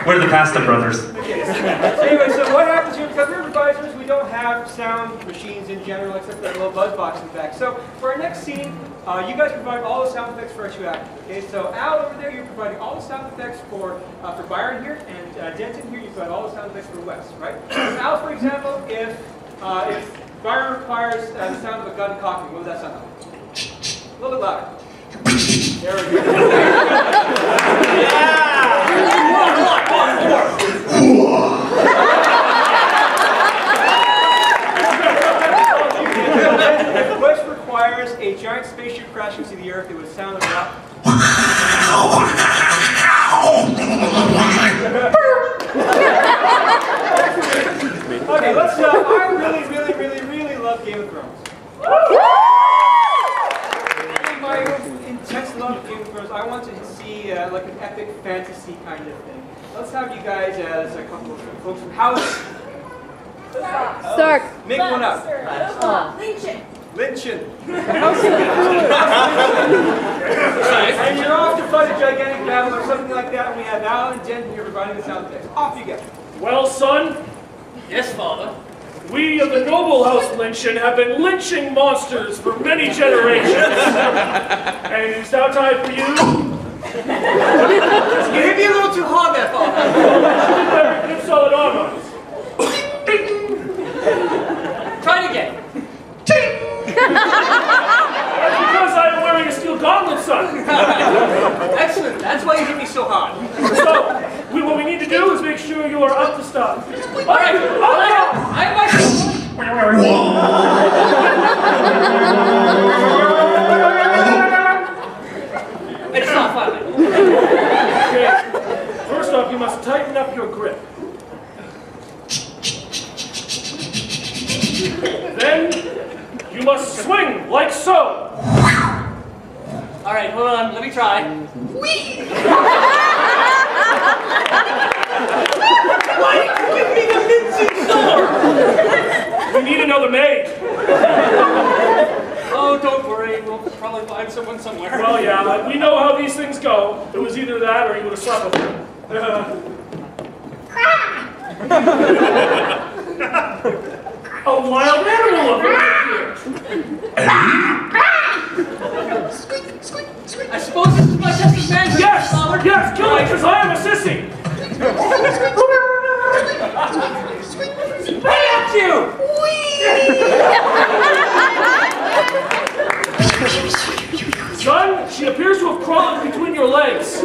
We're the Pasta Brothers. Okay. Anyway, so what happens here, because we're improvisers, we don't have sound machines in general, except for that little buzz box in fact. So for our next scene, you guys provide all the sound effects for our two actors. Okay, so Al over there, you're providing all the sound effects for Byron here, and Denton here, you provide all the sound effects for Wes, right? So Al, for example, if Byron requires the sound of a gun cocking, what would that sound like? A little bit louder. There we go. Yeah! Which requires a giant spaceship crashing to the earth, it would sound like that. Okay, let's I really love Game of Thrones. My intense love of Game of Thrones, I want to see like an epic fantasy kind of thing. Let's have you guys as a couple of folks from House. Stark. Make one up. Lynching. Lynching. And you're off to fight a gigantic battle or something like that, and we have Al and Jen here providing the sound effects. Off you go. Well, son. Yes, Father. We of the noble house Lynching have been lynching monsters for many generations. And it's now time for you. You hit me a little too hard there, Father. Good solid armor. Try it again. That's because I am wearing a steel gauntlet, son. Excellent. That's why you hit me so hard. So, what we need to do is make sure you are up to stuff. All right. I have my... It's not funny. Okay. First off, you must tighten up your grip. Then, you must swing like so. All right, hold on. Let me try. Why did you give me the mincing sword? We need another maid. Oh, don't worry. We'll probably find someone somewhere. Well, yeah, we know how these things go. It was either that or you would have slept with him. A wild animal over here. I suppose this is my best advantage. Yes! Yes, kill it, because I am a sissy! Hey, at you! Son, she appears to have crawled between your legs.